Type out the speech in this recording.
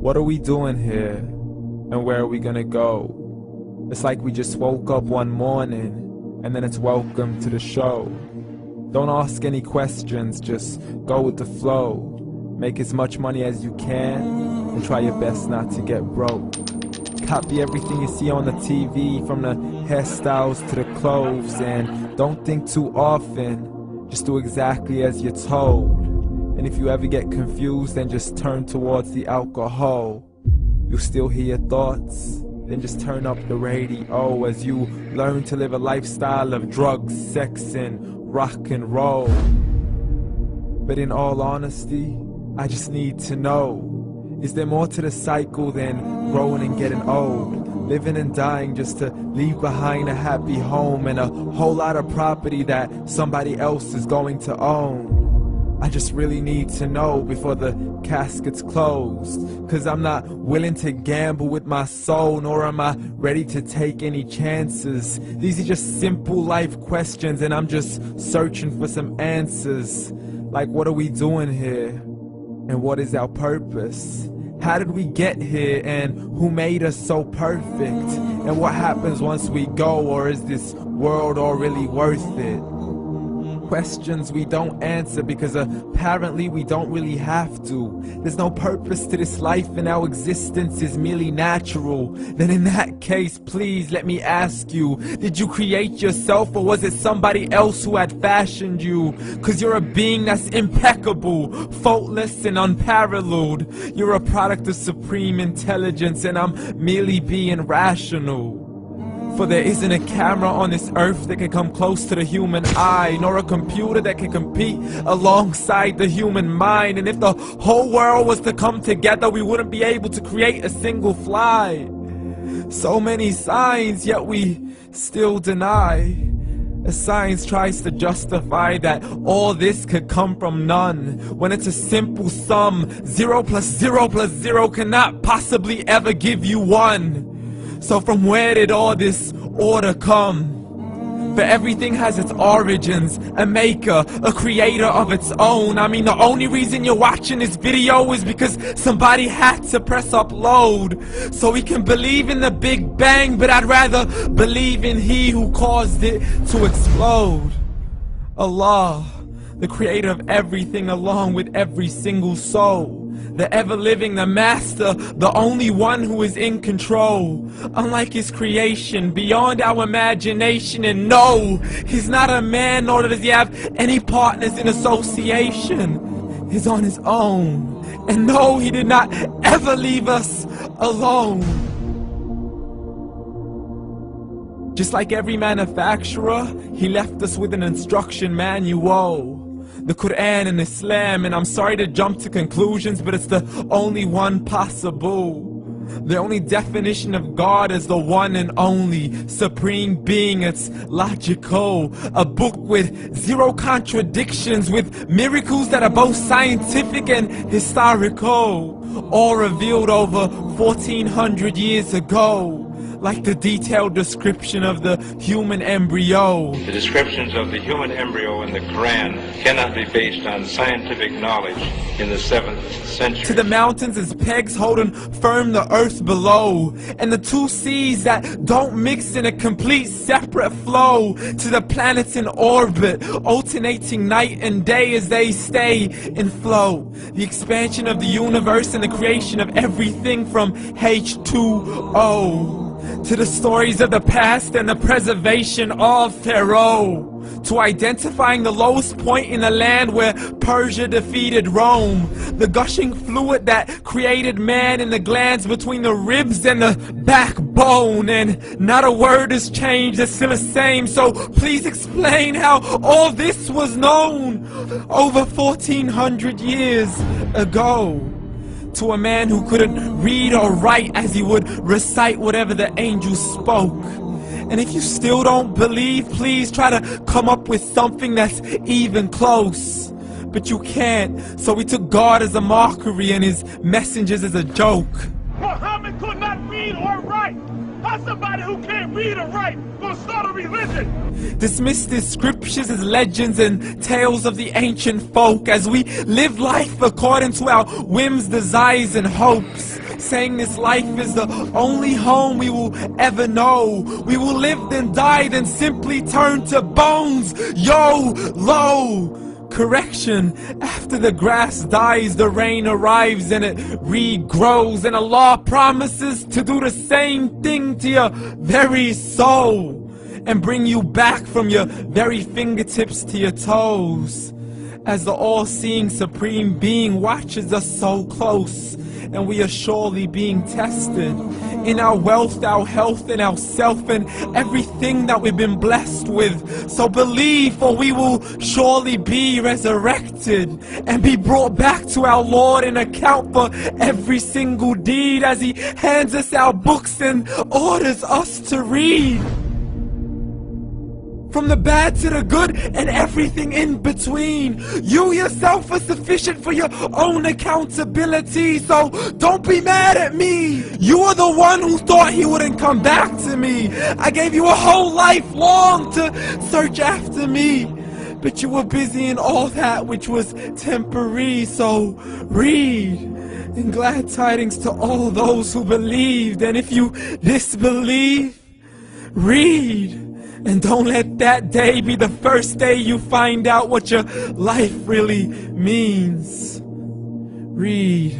What are we doing here? And where are we gonna go? It's like we just woke up one morning, and then it's welcome to the show. Don't ask any questions, just go with the flow. Make as much money as you can, and try your best not to get broke. Copy everything you see on the TV, from the hairstyles to the clothes, and don't think too often, just do exactly as you're told. And if you ever get confused, then just turn towards the alcohol. You'll still hear your thoughts, then just turn up the radio as you learn to live a lifestyle of drugs, sex, and rock and roll. But in all honesty, I just need to know, is there more to the cycle than growing and getting old? Living and dying just to leave behind a happy home and a whole lot of property that somebody else is going to own. I just really need to know before the casket's closed, 'cause I'm not willing to gamble with my soul, nor am I ready to take any chances. These are just simple life questions, and I'm just searching for some answers. Like, what are we doing here? And what is our purpose? How did we get here, and who made us so perfect? And what happens once we go, or is this world all really worth it? Questions we don't answer because apparently we don't really have to. There's no purpose to this life and our existence is merely natural. Then in that case, please let me ask you, did you create yourself, or was it somebody else who had fashioned you? 'Cause you're a being that's impeccable, faultless and unparalleled. You're a product of supreme intelligence, and I'm merely being rational. For there isn't a camera on this earth that can come close to the human eye, nor a computer that can compete alongside the human mind. And if the whole world was to come together, we wouldn't be able to create a single fly. So many signs, yet we still deny. As science tries to justify that all this could come from none, when it's a simple sum. 0 plus 0 plus 0 cannot possibly ever give you 1. So from where did all this order come? For everything has its origins, a maker, a creator of its own. I mean, the only reason you're watching this video is because somebody had to press upload, so we can believe in the Big Bang, but I'd rather believe in He who caused it to explode. Allah, the creator of everything, along with every single soul. The ever-living, the master, the only one who is in control. Unlike his creation, beyond our imagination. And no, he's not a man, nor does he have any partners in association. He's on his own. And no, he did not ever leave us alone. Just like every manufacturer, he left us with an instruction manual. The Quran and Islam, and I'm sorry to jump to conclusions, but it's the only one possible. The only definition of God is the one and only supreme being. It's logical, a book with 0 contradictions, with miracles that are both scientific and historical, all revealed over 1400 years ago. Like the detailed description of the human embryo. The descriptions of the human embryo in the Quran cannot be based on scientific knowledge in the 7th century. To the mountains as pegs holding firm the earth below, and the 2 seas that don't mix in a complete separate flow. To the planets in orbit, alternating night and day as they stay in flow. The expansion of the universe and the creation of everything from H2O. To the stories of the past and the preservation of Pharaoh. To identifying the lowest point in the land where Persia defeated Rome. The gushing fluid that created man in the glands between the ribs and the backbone. And not a word has changed, it's still the same. So please explain how all this was known over 1400 years ago. To a man who couldn't read or write, as he would recite whatever the angels spoke. And if you still don't believe, please try to come up with something that's even close. But you can't, so we took God as a mockery and his messengers as a joke. Muhammad could not read or write. How's somebody who can't read or write gonna start a religion? Dismissed his scriptures as legends and tales of the ancient folk, as we live life according to our whims, desires, and hopes. saying this life is the only home we will ever know. We will live then die then simply turn to bones. YOLO! Correction, after the grass dies, the rain arrives and it regrows, and Allah promises to do the same thing to your very soul and bring you back from your very fingertips to your toes, as the all-seeing supreme being watches us so close, and we are surely being tested in our wealth, our health, and our self, and everything that we've been blessed with. So believe, for we will surely be resurrected and be brought back to our Lord and account for every single deed, as He hands us our books and orders us to read. From the bad to the good and everything in between. You yourself are sufficient for your own accountability, so don't be mad at me. You are the one who thought He wouldn't come back to me. I gave you a whole life long to search after me, but you were busy in all that which was temporary. So read, and glad tidings to all those who believed. And if you disbelieve, read. And don't let that day be the first day you find out what your life really means. Read.